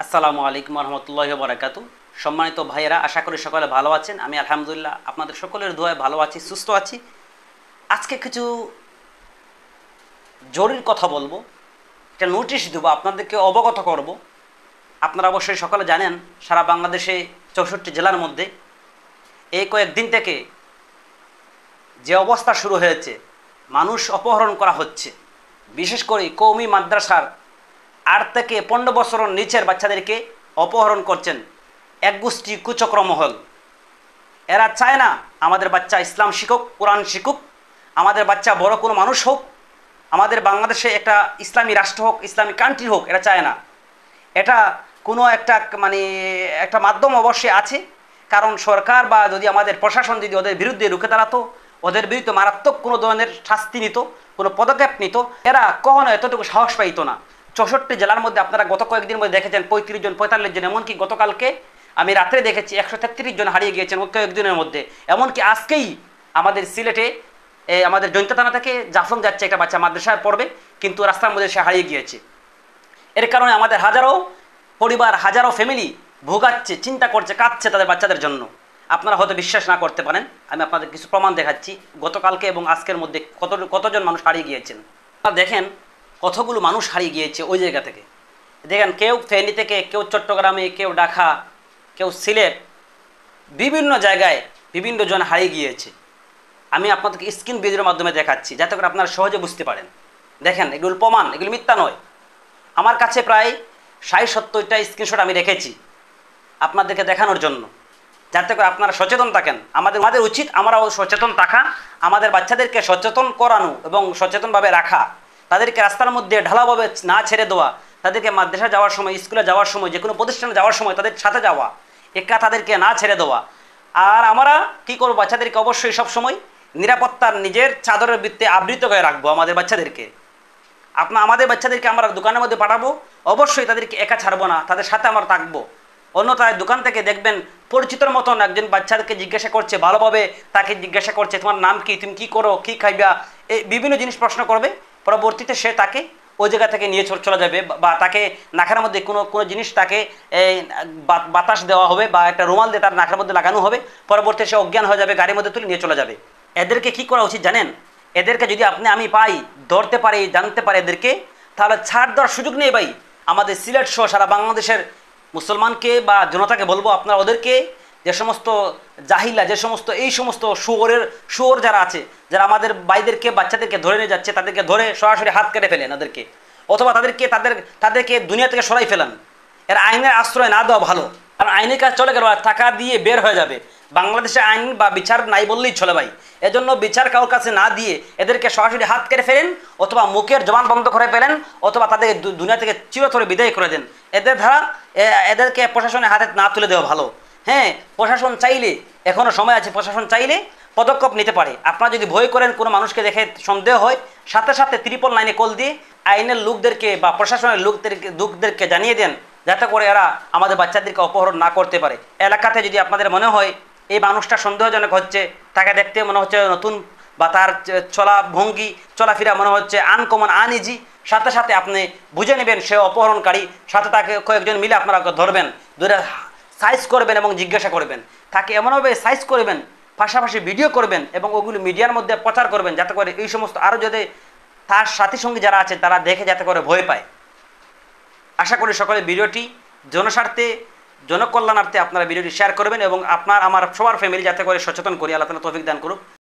আসসালামু আলাইকুম রহমতুল্লাহি ওয়া বারাকাতু। সম্মানিত ভাইয়েরা, আশা করি সকলে ভালো আছেন। আমি আলহামদুলিল্লাহ আপনাদের সকলের দোয়ায় ভালো আছি, সুস্থ আছি। আজকে কিছু জরুরি কথা বলবো, একটা নোটিশ দেবো, আপনাদেরকে অবগত করব। আপনারা অবশ্যই সকলে জানেন, সারা বাংলাদেশে 64 জেলার মধ্যে এই কয়েকদিন থেকে যে অবস্থা শুরু হয়েছে, মানুষ অপহরণ করা হচ্ছে। বিশেষ করে কওমি মাদ্রাসার 8 থেকে 15 বছরের নিচের বাচ্চাদেরকে অপহরণ করছেন এক গোষ্ঠী কুচক্র মহল। এরা চায় না আমাদের বাচ্চা ইসলাম শিখুক, কোরআন শিখুক, আমাদের বাচ্চা বড় কোনো মানুষ হোক, আমাদের বাংলাদেশে একটা ইসলামী রাষ্ট্র হোক, ইসলামী কান্ট্রি হোক। এরা চায় না। এটা কোনো একটা একটা মাধ্যম অবশ্যই আছে, কারণ সরকার বা যদি আমাদের প্রশাসন যদি ওদের বিরুদ্ধে রুখে দাঁড়াতো, ওদের বিরুদ্ধে মারাত্মক কোনো ধরনের শাস্তি নিত, কোনো পদক্ষেপ নিত, এরা কখনো এতটুকু সাহস পাইতো না। 64 জেলার মধ্যে আপনারা গত কয়েকদিনের মধ্যে দেখেছেন 35 জন 45 জন, এমনকি গতকালকে আমি রাত্রে দেখেছি 133 জন হারিয়ে গিয়েছেন কয়েকদিনের মধ্যে। এমনকি আজকেই আমাদের সিলেটে আমাদের জৈন্তা থানা থেকে জাফলং যাচ্ছে একটা বাচ্চা, মাদ্রাসায় পড়বে, কিন্তু রাস্তার মধ্যে সে হারিয়ে গিয়েছে। এর কারণে আমাদের হাজারো পরিবার, হাজারো ফ্যামিলি ভোগাচ্ছে, চিন্তা করছে, কাঁদছে তাদের বাচ্চাদের জন্য। আপনারা হয়তো বিশ্বাস না করতে পারেন, আমি আপনাদের কিছু প্রমাণ দেখাচ্ছি। গতকালকে এবং আজকের মধ্যে কতজন মানুষ হারিয়ে গিয়েছেন। আপনারা দেখেন কতগুলো মানুষ হারিয়ে গিয়েছে ওই জায়গা থেকে। দেখেন, কেউ ফেনী থেকে, কেউ চট্টগ্রামে, কেউ ঢাকা, কেউ সিলেট, বিভিন্ন জায়গায় বিভিন্ন জন হারিয়ে গিয়েছে। আমি আপনাদেরকে স্ক্রিন ভিডিওর মাধ্যমে দেখাচ্ছি, যাতে করে আপনারা সহজে বুঝতে পারেন। দেখেন, এগুলো প্রমাণ, এগুলো মিথ্যা নয়। আমার কাছে প্রায় 60-70টা স্ক্রিনশট আমি রেখেছি আপনাদেরকে দেখানোর জন্য, যাতে করে আপনারা সচেতন থাকেন। আমাদের উচিত আমরাও সচেতন থাকা, আমাদের বাচ্চাদেরকে সচেতন করানো এবং সচেতনভাবে রাখা, তাদেরকে রাস্তার মধ্যে ঢালাভাবে না ছেড়ে দেওয়া, তাদেরকে মাদ্রাসা যাওয়ার সময়, স্কুলে যাওয়ার সময়, যে কোনো প্রতিষ্ঠানে যাওয়ার সময় তাদের সাথে যাওয়া, একা তাদেরকে না ছেড়ে দেওয়া। আর আমরা কী করবো, বাচ্চাদেরকে অবশ্যই সবসময় নিরাপত্তার নিজের চাদরের বৃত্তে আবৃত করে রাখবো আমাদের বাচ্চাদেরকে। আমাদের বাচ্চাদেরকে আমরা দোকানের মধ্যে পাঠাবো, অবশ্যই তাদেরকে একা ছাড়বো না, তাদের সাথে আমরা থাকবো। অন্যথায় দোকান থেকে দেখবেন পরিচিতর মতন একজন বাচ্চাদেরকে জিজ্ঞাসা করছে, ভালোভাবে তাকে জিজ্ঞাসা করছে, তোমার নাম কি, তুমি কী করো, কী খাইবা, এই বিভিন্ন জিনিস প্রশ্ন করবে। পরবর্তীতে সে তাকে ওই জায়গা থেকে নিয়ে চলে যাবে, বা তাকে নাকের মধ্যে কোনো জিনিস তাকে বাতাস দেওয়া হবে, বা একটা রুমাল দিয়ে তার নাকের মধ্যে লাগানো হবে। পরবর্তীতে সে অজ্ঞান হয়ে যাবে, গাড়ির মধ্যে তুলে নিয়ে চলে যাবে। এদেরকে কি করা উচিত জানেন? এদেরকে যদি আমি পাই, ধরতে পারি, জানতে পারি এদেরকে, তাহলে ছাড় দেওয়ার সুযোগ নেই ভাই। আমাদের সিলেট সহ সারা বাংলাদেশের মুসলমানকে বা জনতাকে বলবো, আপনারা ওদেরকে, যে সমস্ত জাহিলা, যে সমস্ত এই সমস্ত শুয়োর যারা আছে, যারা আমাদের ভাইদেরকে, বাচ্চাদেরকে ধরে নিয়ে যাচ্ছে, তাদেরকে ধরে সরাসরি হাত কেটে ফেলেন ওদেরকে, অথবা তাদেরকে দুনিয়া থেকে সরাই ফেলেন। এর আইনের আশ্রয় না দেওয়া ভালো, কারণ আইনের কাজ চলে গেল, টাকা দিয়ে বের হয়ে যাবে। বাংলাদেশে আইন বা বিচার নাই বললেই চলে ভাই। এজন্য বিচার কারোর কাছে না দিয়ে এদেরকে সরাসরি হাত কেটে ফেলেন, অথবা মুখের জবান বন্ধ করে ফেলেন, অথবা তাদের দুনিয়া থেকে চিরতরে বিদায় করে দেন। এদেরকে প্রশাসনের হাতে না তুলে দেওয়া ভালো। হ্যাঁ, প্রশাসন চাইলে, এখনও সময় আছে, প্রশাসন চাইলে পদক্ষেপ নিতে পারে। আপনারা যদি ভয় করেন, কোনো মানুষকে দেখে সন্দেহ হয়, সাথে সাথে 999 কল দিয়ে আইনের লোকদেরকে বা প্রশাসনের লোকদেরকে জানিয়ে দেন, যাতে করে এরা আমাদের বাচ্চাদেরকে অপহরণ না করতে পারে। এলাকাতে যদি আপনাদের মনে হয় এই মানুষটা সন্দেহজনক হচ্ছে, তাকে দেখতে মনে হচ্ছে নতুন, বা তার চলা ভঙ্গি চলাফেরা মনে হচ্ছে আনকমন, আনইজি, সাথে সাথে আপনি বুঝে নেবেন সে অপহরণকারী। সাথে তাকে কয়েকজন মিলে আপনারা ধরবেন, ধরে সাইজ করবেন এবং জিজ্ঞাসা করবেন। তাকে এমনভাবে সাইজ করবেন, পাশাপাশি ভিডিও করবেন এবং ওগুলো মিডিয়ার মধ্যে প্রচার করবেন, যাতে করে এই সমস্ত আরও যদি তার সাথী সঙ্গী যারা আছে তারা দেখে যাতে করে ভয় পায়। আশা করি সকলে ভিডিওটি জনস্বার্থে, জনকল্যাণার্থে আপনারা ভিডিওটি শেয়ার করবেন, এবং আমার সবার ফ্যামিলি যাতে করে সচেতন করি। আল্লাহ তাআলা তৌফিক দান করুক।